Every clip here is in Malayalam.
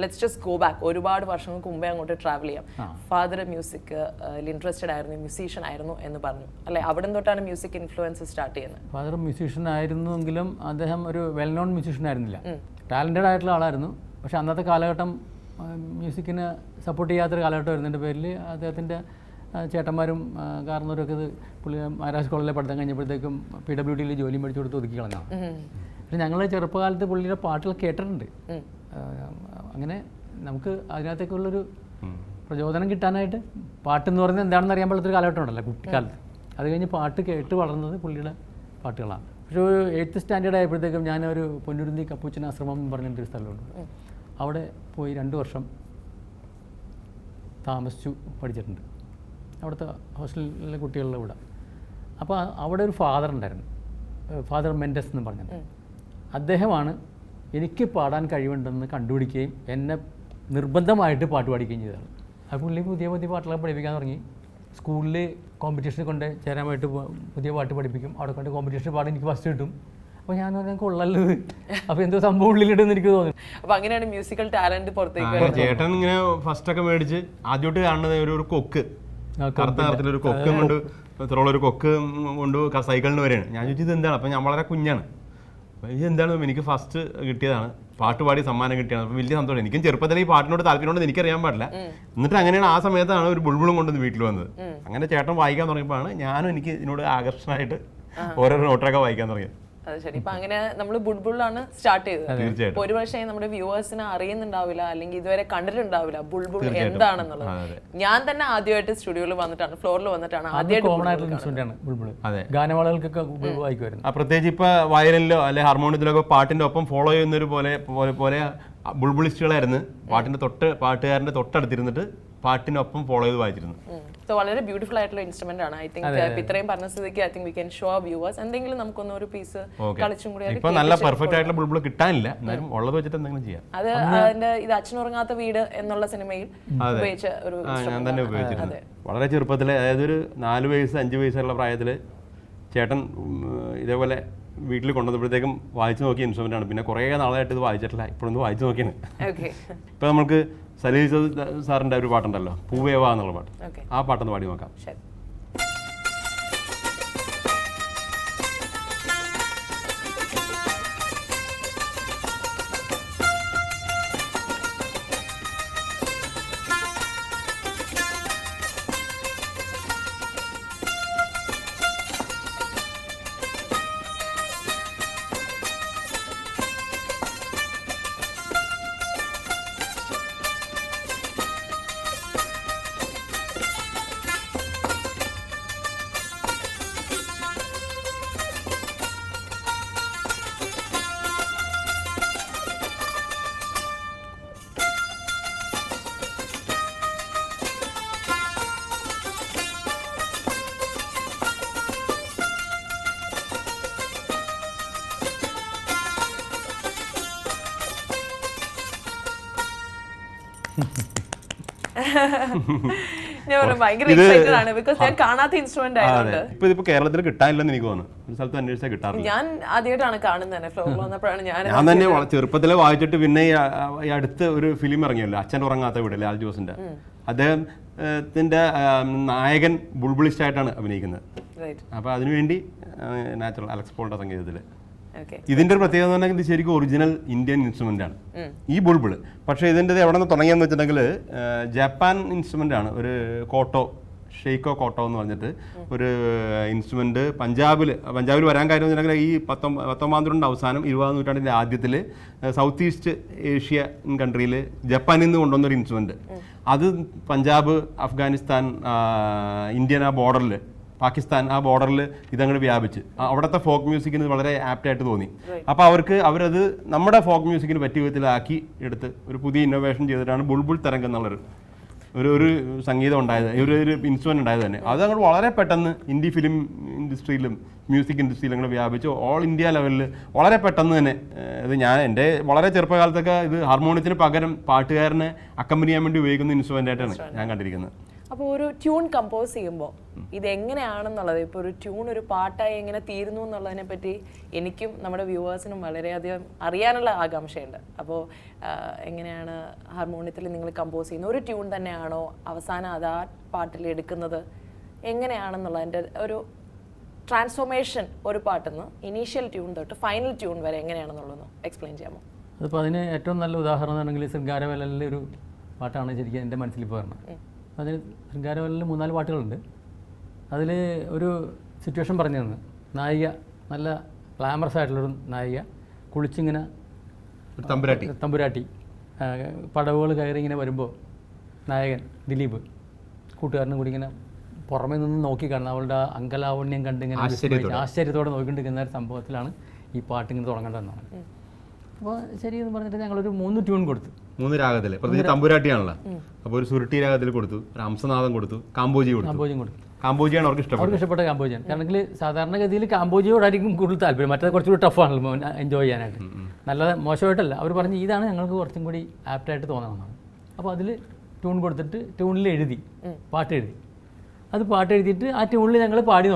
ലെറ്റ്സ് ജസ്റ്റ് ഗോ ബാക്ക് ഒരുപാട് വർഷങ്ങൾക്ക് മുമ്പേ അങ്ങോട്ട് ട്രാവൽ ചെയ്യാം. ഫാദർ മ്യൂസിക് ഇൻട്രസ്റ്റഡ് ആയിരുന്നു, മ്യൂസീഷ്യൻ ആയിരുന്നു എന്ന് പറഞ്ഞു അല്ലെ? അവിടെ തൊട്ടാണ് മ്യൂസിക് ഇൻഫ്ലുവൻസ് സ്റ്റാർട്ട് ചെയ്യുന്നത്. ഫാദർ മ്യൂസീഷ്യൻ ആയിരുന്നെങ്കിലും അദ്ദേഹം ഒരു വെൽ നോൺ മ്യൂസീഷ്യൻ ആയിരുന്നില്ല. ടാലൻറ്റഡ് ആയിട്ടുള്ള ആളായിരുന്നു. പക്ഷെ അന്നത്തെ കാലഘട്ടം മ്യൂസിക്കിന് സപ്പോർട്ട് ചെയ്യാത്തൊരു കാലഘട്ടം വരുന്നതിൻ്റെ പേരിൽ അദ്ദേഹത്തിൻ്റെ ചേട്ടന്മാരും കാരണവരും ഒക്കെ ഇത് പുള്ളി മഹാരാജ് കോളേജിലെ പഠിത്തം കഴിഞ്ഞപ്പോഴത്തേക്കും PWDയിൽ ജോലി മേടിച്ചു കൊടുത്ത് ഒതുക്കി കളഞ്ഞാണ്. പക്ഷെ ഞങ്ങൾ ചെറുപ്പകാലത്ത് പുള്ളിയുടെ പാട്ടുകൾ കേട്ടിട്ടുണ്ട്. അങ്ങനെ നമുക്ക് അതിനകത്തേക്കുള്ളൊരു പ്രചോദനം കിട്ടാനായിട്ട് പാട്ടെന്ന് പറയുന്നത് എന്താണെന്ന് അറിയാൻ പാടത്തൊരു കാലഘട്ടം ഉണ്ടല്ലോ കുട്ടിക്കാലത്ത്. അത് കഴിഞ്ഞ് പാട്ട് കേട്ട് വളർന്നത് പുള്ളിയുടെ പാട്ടുകളാണ്. പക്ഷേ ഒരു 8th സ്റ്റാൻഡേർഡ് ആയപ്പോഴത്തേക്കും ഞാനൊരു പൊന്നുരുന്തി കപ്പൂച്ചൻ ആശ്രമം എന്ന് പറഞ്ഞൊരു സ്ഥലമുണ്ട്. അവിടെ പോയി 2 വർഷം താമസിച്ചു പഠിച്ചിട്ടുണ്ട്. അവിടുത്തെ ഹോസ്റ്റലിലെ കുട്ടികളുടെ കൂടെ. അപ്പോൾ അവിടെ ഒരു ഫാദർ ഉണ്ടായിരുന്നു, ഫാദർ മെൻഡസ് എന്ന് പറഞ്ഞത്. അദ്ദേഹമാണ് എനിക്ക് പാടാൻ കഴിവുണ്ടെന്ന് കണ്ടുപിടിക്കുകയും എന്നെ നിർബന്ധമായിട്ട് പാട്ട് പാടിക്കുകയും ചെയ്തതാണ്. ആ പുള്ളി പുതിയ പുതിയ പാട്ടുകളൊക്കെ പഠിപ്പിക്കാൻ തുടങ്ങി. സ്കൂളിൽ കോമ്പറ്റീഷനിൽ കൊണ്ട് ചേരാനായിട്ട് പുതിയ പാട്ട് പഠിപ്പിക്കും. അവിടെ കൊണ്ട് കോമ്പറ്റീഷന് പാടാൻ എനിക്ക് ഫസ്റ്റ് കിട്ടും. അപ്പോൾ ഞാൻ പറഞ്ഞാൽ കൊള്ളല്ലോ, അപ്പോൾ എന്തോ സംഭവം ഉള്ളിലിട്ടെന്ന് എനിക്ക് തോന്നി. അപ്പോൾ അങ്ങനെയാണ് മ്യൂസിക്കൽ ടാലന്റ് പുറത്തേക്ക്. ചേട്ടൻ ഇങ്ങനെ ഫസ്റ്റൊക്കെ മേടിച്ച് ആദ്യമായിട്ട് കാണുന്നത് ഒരു കൊക്ക്, കറുത്ത നിറത്തിലൊരു കൊക്കും കൊണ്ട് ഇത്രയുള്ളൊരു കൊക്ക് കൊണ്ട് സൈക്കിളിന് വരെയാണ്. ഞാൻ ചോദിച്ചത് എന്താണ്? അപ്പം ഞാൻ വളരെ കുഞ്ഞാണ്. ഇത് എന്താണ്? എനിക്ക് ഫസ്റ്റ് കിട്ടിയതാണ്, പാട്ട് പാടി സമ്മാനം കിട്ടിയാണ്. അപ്പം വലിയ സന്തോഷം. എനിക്കും ചെറുപ്പത്തിൽ ഈ പാട്ടിനോട് താല്പര്യമുണ്ടെന്ന് എനിക്കറിയാൻ പാടില്ല. എന്നിട്ട് അങ്ങനെയാണ് ആ സമയത്താണ് ഒരു ബുൾബുളും കൊണ്ടുവന്ന് വീട്ടിൽ വന്നത്. അങ്ങനെ ചേട്ടൻ വായിക്കാൻ തുടങ്ങിയപ്പോഴാണ് ഞാനും എനിക്ക് ഇതിനോട് ആകർഷണമായിട്ട് ഓരോരോ നോട്ടൊക്കെ വായിക്കാൻ തുടങ്ങിയത്. അത് ശരി. ഇപ്പൊ അങ്ങനെ നമ്മൾ ബുൾബുളാണ് സ്റ്റാർട്ട് ചെയ്തത്. ഇപ്പൊ ഒരു പക്ഷേ നമ്മുടെ വ്യൂവേഴ്സിന് അറിയുന്നുണ്ടാവില്ല, അല്ലെങ്കിൽ ഇതുവരെ കണ്ടിട്ടുണ്ടാവില്ല ബുൾബുൾ എന്താണെന്നുള്ളത്. ഞാൻ തന്നെ ആദ്യമായിട്ട് സ്റ്റുഡിയോയിൽ വന്നിട്ടാണ്, ഫ്ലോറിൽ വന്നിട്ടാണ് ഗാനമേളകൾക്കൊക്കെ പ്രത്യേകിച്ച് ഇപ്പൊ വയലിനിലോ അല്ലെ ഹാർമോണിയത്തിലൊക്കെ പാട്ടിന്റെ ഒപ്പം ഫോളോ ചെയ്യുന്നൊരു പോലെ ബുൾബുളിസ്റ്റുകളായിരുന്നു. പാട്ടുകാരന്റെ തൊട്ടടുത്തിരുന്നിട്ട് പാട്ടിനൊപ്പം ഫോളോ ചെയ്ത് വായിച്ചിരുന്നു. വളരെ ബ്യൂട്ടിഫുൾ ആയിട്ടുള്ള ഇൻസ്ട്രുമെന്റ് ആണ്. ഐ തിങ്ക് ഇത്രയും പറഞ്ഞ സ്ഥിതിക്ക് I think we can show viewers എന്തെങ്കിലും നമുക്കൊന്ന് ഒരു പീസ് കളിച്ചും കൂടി. ഇപ്പൊ നല്ല പെർഫെക്റ്റ് ആയിട്ടുള്ള ബുൾബുൾ കിട്ടാനില്ല, എന്നാലും ഉള്ളത് വെച്ചിട്ട് എന്തെങ്കിലും ചെയ്യാം. അത് അതിന്റെ ഇത് അച്ഛനുറങ്ങാത്ത വീട് എന്നുള്ള സിനിമയിൽ ഉപയോഗിച്ച ഒരു ഞാൻ തന്നെ ഉപയോഗിച്ചിരുന്നു. വളരെ ചെറുപ്പത്തില്, അതായത് ഒരു 4 വയസ്സ് 5 വയസ്സുള്ള പ്രായത്തില് ചേട്ടൻ ഇതേപോലെ വീട്ടിൽ കൊണ്ടുവന്നപ്പോഴത്തേക്കും വായിച്ചു നോക്കിയ ഇൻസ്ട്രുമെന്റ് ആണ്. പിന്നെ കുറേ നാളായിട്ട് ഇത് വായിച്ചിട്ടില്ല, ഇപ്പോഴൊന്ന് വായിച്ചു നോക്കിയാണ്. ഇപ്പൊ നമുക്ക് സലീൽ സാറിന്റെ ഒരു പാട്ടുണ്ടല്ലോ, പൂവേവ എന്നുള്ള പാട്ട്, ആ പാട്ടൊന്ന് പാടി നോക്കാം. ഇപ്പൊ കേരളത്തിൽ കിട്ടാനില്ലെന്ന് എനിക്ക് തോന്നുന്നു. ഒരു സ്ഥലത്ത് അന്വേഷിച്ചാൽ കിട്ടാറില്ല. ഞാൻ ആദ്യമായിട്ടാണ് കാണുന്നത്. ഫ്ലോറിൽ വന്നപ്പോഴാണ് ഞാൻ തന്നെ ചെറുപ്പത്തിലെ വായിച്ചിട്ട്. പിന്നെ ഈ അടുത്ത് ഒരു ഫിലിം ഇറങ്ങിയല്ലോ, അച്ഛൻ ഉറങ്ങാത്ത വീട്, ലാൽ ജോസിന്റെ. അദ്ദേഹത്തിന്റെ നായകൻ ബുൾബുളിസ്റ്റ് ആയിട്ടാണ് അഭിനയിക്കുന്നത്. അപ്പൊ അതിനുവേണ്ടി നാച്ചുറൽ അലക്സ് പോളിന്റെ സംഗീതത്തില്. ഇതിന്റെ ഒരു പ്രത്യേകത എന്ന് പറഞ്ഞാൽ ഇത് ശരിക്കും ഒറിജിനൽ ഇന്ത്യൻ ഇൻസ്ട്രുമെന്റ് ആണ് ഈ ബുൾബിൾ. പക്ഷേ ഇതിൻ്റെ എവിടെ നിന്ന് തുടങ്ങിയെന്ന് വെച്ചിട്ടുണ്ടെങ്കിൽ ജപ്പാൻ ഇൻസ്ട്രുമെന്റ് ആണ്. ഒരു കോട്ടോ, ഷെയ്ക്കോ കോട്ടോ എന്ന് പറഞ്ഞിട്ട് ഒരു ഇൻസ്ട്രുമെന്റ് പഞ്ചാബിൽ വരാൻ കാര്യം എന്ന് വെച്ചിട്ടുണ്ടെങ്കിൽ ഈ 19ാം നൂറ്റാണ്ടിന്റെ അവസാനം 20ാം നൂറ്റാണ്ടിന്റെ ആദ്യത്തിൽ സൗത്ത് ഈസ്റ്റ് ഏഷ്യൻ കൺട്രിയിൽ ജപ്പാനിൽ നിന്ന് കൊണ്ടുവന്നൊരു ഇൻസ്ട്രുമെന്റ്. അത് പഞ്ചാബ്, അഫ്ഗാനിസ്ഥാൻ, ഇന്ത്യൻ ആ ബോർഡറിൽ, പാകിസ്ഥാൻ ആ ബോർഡറിൽ ഇതങ്ങോട്ട് വ്യാപിച്ച് അവിടുത്തെ ഫോക്ക് മ്യൂസിക്കിന് വളരെ ആപ്റ്റായിട്ട് തോന്നി. അപ്പോൾ അവരത് നമ്മുടെ ഫോക്ക് മ്യൂസിക്കിന് പറ്റിയ വിധത്തിലാക്കി എടുത്ത് ഒരു പുതിയ ഇന്നോവേഷൻ ചെയ്തിട്ടാണ് ബുൾബുൾ തരംഗം എന്നുള്ളൊരു ഒരു സംഗീതം ഉണ്ടായത്, ഒരു ഇൻസ്ട്രുമെന്റ് ഉണ്ടായത് തന്നെ. അത് അങ്ങോട്ട് വളരെ പെട്ടെന്ന് ഇന്ത്യ ഫിലിം ഇൻഡസ്ട്രിയിലും മ്യൂസിക് ഇൻഡസ്ട്രിയിലും അങ്ങോട്ട് വ്യാപിച്ചു. ഓൾ ഇന്ത്യ ലെവലിൽ വളരെ പെട്ടെന്ന് തന്നെ. ഇത് എൻ്റെ വളരെ ചെറുപ്പകാലത്തൊക്കെ ഇത് ഹാർമോണിയത്തിന് പകരം പാട്ടുകാരനെ അക്കമ്പനി ചെയ്യാൻ വേണ്ടി ഉപയോഗിക്കുന്ന ഇൻസ്ട്രുമെന്റ് ആയിട്ടാണ് ഞാൻ കണ്ടിരിക്കുന്നത്. അപ്പോൾ ഒരു ട്യൂൺ കമ്പോസ് ചെയ്യുമ്പോൾ ഇതെങ്ങനെയാണെന്നുള്ളത്, ഇപ്പോൾ ഒരു ട്യൂൺ ഒരു പാട്ടായി എങ്ങനെ തീരുന്നു എന്നുള്ളതിനെ പറ്റി എനിക്കും നമ്മുടെ വ്യൂവേഴ്സിനും വളരെയധികം അറിയാനുള്ള ആകാംക്ഷയുണ്ട്. അപ്പോൾ എങ്ങനെയാണ് ഹാർമോണിയത്തിൽ നിങ്ങൾ കമ്പോസ് ചെയ്യുന്നത്? ഒരു ട്യൂൺ തന്നെയാണോ അവസാനം അത് ആ പാട്ടിൽ എടുക്കുന്നത്? എങ്ങനെയാണെന്നുള്ളതിൻ്റെ ഒരു ട്രാൻസ്ഫോർമേഷൻ ഒരു പാട്ടിൽ നിന്ന് ഇനീഷ്യൽ ട്യൂൺ തൊട്ട് ഫൈനൽ ട്യൂൺ വരെ എങ്ങനെയാണെന്നുള്ളതെന്ന് എക്സ്പ്ലെയിൻ ചെയ്യാമോ? അതിപ്പോൾ അതിന് ഏറ്റവും നല്ല ഉദാഹരണം ആണെങ്കിൽ ശൃംഗാരവേലയിലെ ഒരു പാട്ടാണ് ശരിക്കും എൻ്റെ മനസ്സിൽ ഇപ്പോൾ വരണം. അതിന് ശൃംഗാരവേലയിൽ 3-4 പാട്ടുകളുണ്ട്. അതിൽ ഒരു സിറ്റുവേഷൻ പറഞ്ഞു തന്നു. നായിക, നല്ല ഗ്ലാമറസ് ആയിട്ടുള്ളൊരു നായിക, കുളിച്ചിങ്ങനെ തമ്പുരാട്ടി പടവുകൾ കയറി ഇങ്ങനെ വരുമ്പോൾ നായകൻ ദിലീപ് കൂട്ടുകാരനും കൂടി ഇങ്ങനെ പുറമേ നിന്ന് നോക്കി കാണുന്നത്, അവളുടെ അങ്കലാവണ്യം കണ്ടിങ്ങനെ ആശ്ചര്യത്തോടെ നോക്കിക്കൊണ്ടിരിക്കുന്ന ഒരു സംഭവത്തിലാണ് ഈ പാട്ട് ഇങ്ങനെ തുടങ്ങേണ്ടതെന്നാണ്. അപ്പോൾ ശരി എന്ന് പറഞ്ഞിട്ട് ഞങ്ങളൊരു 3 ട്യൂൺ കൊടുത്തു. 3 രാഗത്തിൽ, പ്രത്യേകിച്ച് തമ്പുരാട്ടിയാണല്ലോ. അപ്പോൾ ഒരു സുരുട്ടി രാഗത്തിൽ കൊടുത്തു, ഒരു ഹംസനാഥം കൊടുത്തു, കാമ്പോജി കൊടുത്തു. കാമ്പോജിയാണ് അവർക്ക് ഇഷ്ടപ്പെട്ട കാമ്പോജിയാണ്. കാരണം സാധാരണഗതിയിൽ കാമ്പോജിയോടായിരിക്കും കൂടുതൽ താല്പര്യം. മറ്റേത് കുറച്ചുകൂടി ടഫാണല്ലോ എൻജോയ് ചെയ്യാനായിട്ട്. നല്ല മോശമായിട്ടല്ല, അവർ പറഞ്ഞ് ഇതാണ് ഞങ്ങൾക്ക് കുറച്ചും കൂടി ആപ്റ്റായിട്ട് തോന്നണമെന്നാണ്. അപ്പോൾ അതിൽ ട്യൂൺ കൊടുത്തിട്ട് ട്യൂണിൽ എഴുതി, പാട്ട് എഴുതി. അത് പാട്ട് എഴുതിയിട്ട് ആ ട്യൂണിൽ ഞങ്ങൾ പാടി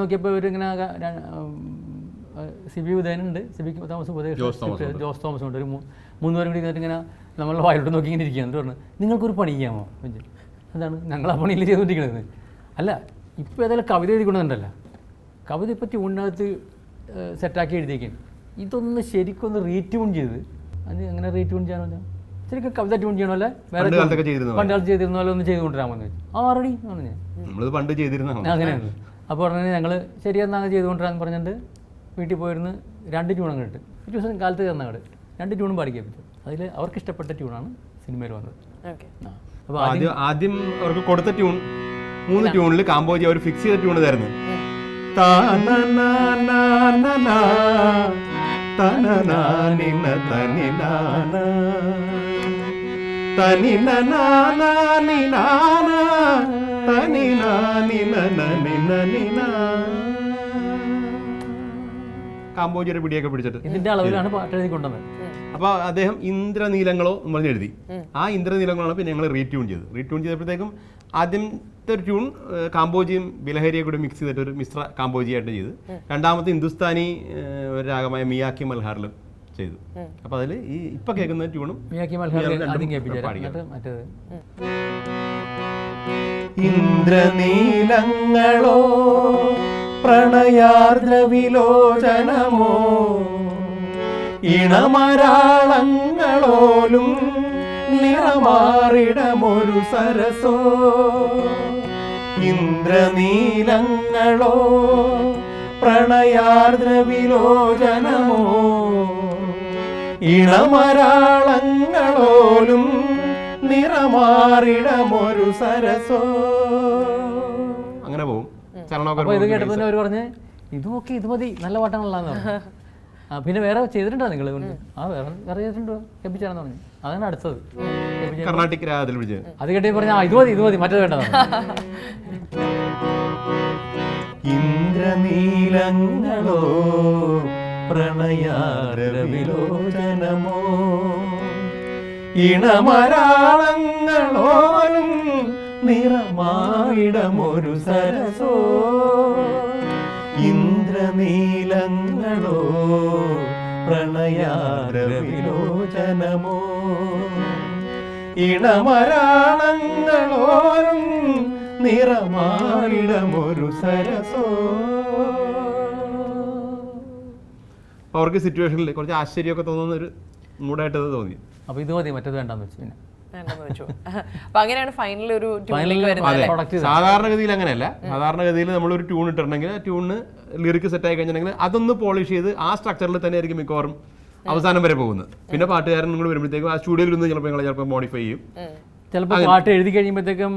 നോക്കിയപ്പോൾ ഇവരിങ്ങനെ സിബി ഉദയനുണ്ട്, സിബി തോമസ് ജോസ് തോമസ് ഉണ്ട്. ഒരു 3 പേരും കൂടി ഇങ്ങനെ നമ്മളുടെ വായിലോട്ട് നോക്കി ഇങ്ങനെ ഇരിക്കുകയാണ്. പറഞ്ഞു നിങ്ങൾക്കൊരു പണി ചെയ്യാമോ? എന്താണ്? ഞങ്ങൾ ആ പണിയിൽ ചെയ്തുകൊണ്ടിരിക്കുന്നത്. അല്ല, ഇപ്പോൾ ഏതായാലും കവിത എഴുതിക്കൊണ്ടുണ്ടല്ലോ, കവിത ഇപ്പോൾ ട്യൂണിനകത്ത് സെറ്റാക്കി എഴുതിയേക്കാണ്. ഇതൊന്ന് ശരിക്കൊന്ന് റീട്യൂൺ ചെയ്ത്, അത് എങ്ങനെ റീട്യൂൺ ചെയ്യാനോ, ശരിക്കും കവിത ട്യൂൺ ചെയ്യണമല്ലേ വേറെ പണ്ട് കാലത്ത് ചെയ്തിരുന്ന പോലെ ഒന്ന് ചെയ്തുകൊണ്ടിരാമെന്ന് വെച്ചു. ആറടി ആണ് ഞാൻ അങ്ങനെയാണ്. അപ്പോൾ പറഞ്ഞാൽ ഞങ്ങൾ ശരിയെന്നാണ് ചെയ്തുകൊണ്ടിരാന്ന് പറഞ്ഞിട്ട് വീട്ടിൽ പോയിരുന്ന് 2 ട്യൂൺ അങ്ങ് ഇട്ട് ഒരു ദിവസം കാലത്ത് ചെന്നങ്ങട് 2 ട്യൂണും പാടിക്കപ്പിച്ചു. അതിൽ അവർക്ക് ഇഷ്ടപ്പെട്ട ട്യൂണാണ് സിനിമയിൽ വന്നത്. അപ്പോൾ ആദ്യം അവർക്ക് കൊടുത്ത ട്യൂൺ 3 ട്യൂണിൽ കാമ്പോജി അവർ ഫിക്സ് ചെയ്ത ട്യൂൺ തരുന്നു. കാമ്പോജിയുടെ പിടിയൊക്കെ പിടിച്ചിട്ട് ഇതിന്റെ അളവിലാണ് പാട്ട് എഴുതി കൊണ്ടുവന്നത്. അപ്പോൾ അദ്ദേഹം ഇന്ദ്രനീലങ്ങളോ എന്ന് പറഞ്ഞ് എഴുതി. ആ ഇന്ദ്രനീലങ്ങളാണ് പിന്നെ ഞങ്ങൾ റീട്യൂൺ ചെയ്തപ്പോഴത്തേക്കും ആദ്യത്തെ ഒരു ട്യൂൺ കാമ്പോജിയും ബിലഹരിയെ കൂടി മിക്സ് ചെയ്തിട്ട് ഒരു മിശ്ര കാമ്പോജിയായിട്ട് ചെയ്ത്, രണ്ടാമത്തെ ഹിന്ദുസ്ഥാനി രാഗമായ മിയാക്കി മൽഹാറിലും ചെയ്തു. അപ്പോൾ അതിൽ ഈ ഇപ്പൊ കേൾക്കുന്ന ട്യൂണും ഇന്ദ്രനീലങ്ങളോ പ്രണയാർദ്രവിലോചനമോ ഇണമരാളങ്ങളോലും നിറമാറിടമൊരു സരസോ. ഇന്ദ്രനീലങ്ങളോ പ്രണയാർദ്രവിലോചനമോ ഇണമരാളങ്ങളോലും നിറമാറിടമൊരു സരസോ. അങ്ങനെ പോകും. അപ്പോൾ ഇത് കേട്ടപ്പോൾ അവർ പറഞ്ഞ് ഇത് മതി, നല്ല പാട്ടാണല്ലോ. പിന്നെ വേറെ ചെയ്തിട്ടുണ്ടോ നിങ്ങൾ? വേറെ ചെയ്തിട്ടുണ്ടോ? കേൾപ്പിച്ചാണെന്ന് പറഞ്ഞു. അതാണ് അടുത്തത് കർണാട്ടിക് രാഗത്തിൽ വിളിച്ചത്. അത് കേട്ടി പറഞ്ഞാൽ ഇത് മതി മറ്റേത് വേണ്ട. ഇന്ദ്രനീലങ്ങളോ പ്രണയാരവിലോചനമോ ഇണമരാളങ്ങളോലും നിറമായിടമൊരു സരസോ. ഇന്ദ്രനീലങ്ങളോ പ്രണയാരവിലോചനമോ ഇണമരാളങ്ങളോലും നിറമായിടമൊരു സരസോ. അവർക്ക് സിറ്റുവേഷനിൽ കുറച്ച് ആശ്ചര്യമൊക്കെ തോന്നുന്ന ഒരു മൂഡായിട്ട് തോന്നി. അപ്പോൾ ഇത് മതി, മറ്റേത് വേണ്ടാന്ന് വെച്ചു. പിന്നെ അങ്ങനെയാണ് ഫൈനൽ ഒരു സാധാരണഗതിയിൽ അങ്ങനെയല്ല. സാധാരണഗതിയിൽ നമ്മളൊരു ട്യൂൺ ഇട്ടിട്ടുണ്ടെങ്കിൽ ആ ട്യൂണിന് ലിറിക്ക് സെറ്റായി കഴിഞ്ഞിട്ടുണ്ടെങ്കിൽ അതൊന്ന് പോളിഷ് ചെയ്ത് ആ സ്ട്രക്ചറിൽ തന്നെ ആയിരിക്കും മിക്കവാറും അവസാനം വരെ പോകുന്നത്. പിന്നെ പാട്ടുകാരൻ നിങ്ങൾ വരുമ്പോഴത്തേക്കും ആ സ്റ്റുഡിയോയിൽ നിന്ന് ചിലപ്പോൾ മോഡിഫൈ ചെയ്യും. ചിലപ്പോൾ പാട്ട് എഴുതി കഴിയുമ്പോഴത്തേക്കും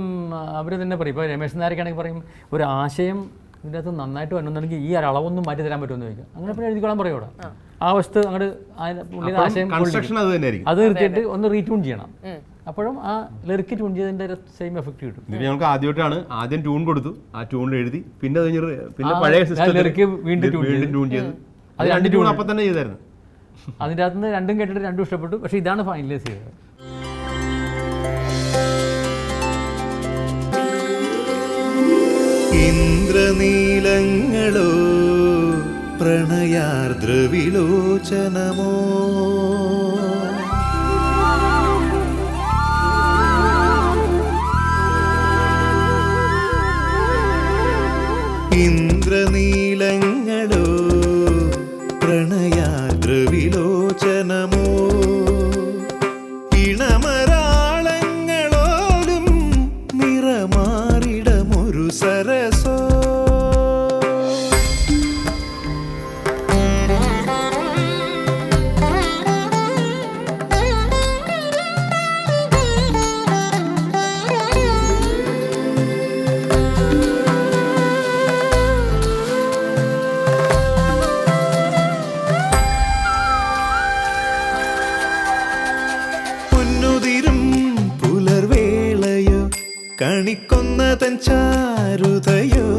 അവർ തന്നെ പറയും. ഇപ്പോൾ രമേശ് നായർക്കാണെങ്കിൽ പറയും ഒരു ആശയം ഇതിൻ്റെ അകത്ത് നന്നായിട്ട് വരണമെന്നുണ്ടെങ്കിൽ ഈ അളവൊന്നും മാറ്റി തരാൻ പറ്റുമെന്ന് ചോദിക്കാം. അങ്ങനെ പിന്നെ എഴുതിക്കോളാൻ പറയും. അവിടെ ആ വസ്തു അങ്ങോട്ട് ആശയം അത് നിർത്തിയിട്ട് ഒന്ന് റീട്യൂൺ ചെയ്യണം. അപ്പോഴും ആ ലിറിക്ക് ട്യൂൺ ചെയ്തതിൻ്റെ സെയിം എഫക്ട് കിട്ടും. ഞങ്ങൾക്ക് ആദ്യം ട്യൂൺ കൊടുത്തു, ആ ട്യൂണിൽ എഴുതി, പിന്നെ പഴയ ലിറിക്ക് വീണ്ടും ട്യൂൺ ചെയ്തു. അത് 2 ട്യൂൺ അപ്പം തന്നെ ചെയ്തായിരുന്നു. അതിൻ്റെ അകത്ത് നിന്ന് 2ഉം കേട്ടിട്ട് 2ഉം ഇഷ്ടപ്പെട്ടു. പക്ഷേ ഇതാണ് ഫൈനലൈസ് ചെയ്തത്. ഇന്ദ്രനീലങ്ങളോ പ്രണയാർദ്രവിലോചനമോ ഇന്ദ്രനീലങ്ങളോ പ്രണയാർദ്രവിലോചനമോ ഇണമരാളങ്ങളോലും നിറമാറിടമൊരു സരസോ പുലർവേളയോ കണിക്കൊന്നതൻ ചാരുതയോ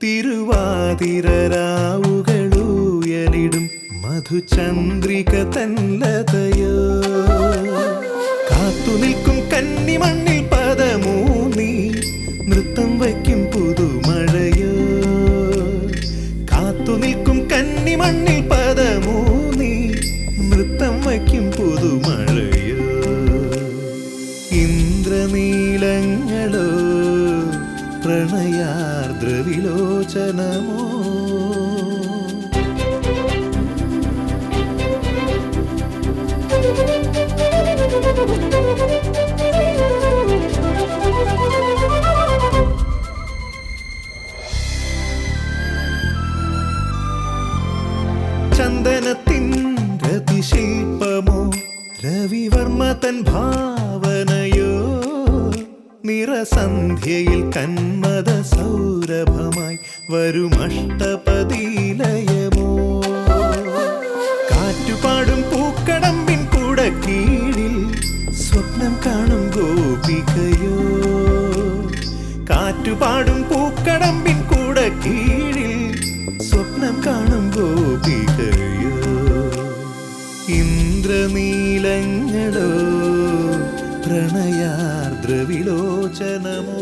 തിരുവാതിരരാവുകളുയലിടും മധുചന്ദ്രിക തൻലതയോ കാത്തുനിൽക്കും കന്നിമണ്ണിൽ പദമൂന്നി നൃത്തം വയ്ക്കും പുതുമഴയോ കാത്തുനിൽക്കും കന്നിമണ്ണിൽ പദമൂന്നി നൃത്തം വയ്ക്കും പുതുമഴയോ ഇന്ദ്രനീലങ്ങളോ പ്രണയാർദ്രവിലോചനമോ ചന്ദനത്തിൻ രതിശില്പമോ രവിവർമ്മ തൻ ഭാവനയോ നിറസന്ധ്യയിൽ കന്മദ സൗരഭമായി വരുമഷ്ടപതിലയമോ കാറ്റുപാടും പൂക്കടമ്പിൻ കുടക്കീഴിൽ സ്വപ്നം കാണും ഗോപികയോ കാറ്റുപാടും പൂക്കടമ്പിൻ കുടക്കീഴിൽ സ്വപ്നം കാണും ഗോപികയോ ഇന്ദ്രനീലങ്ങളോ പ്രണയാർദ്രവിലോചനമോ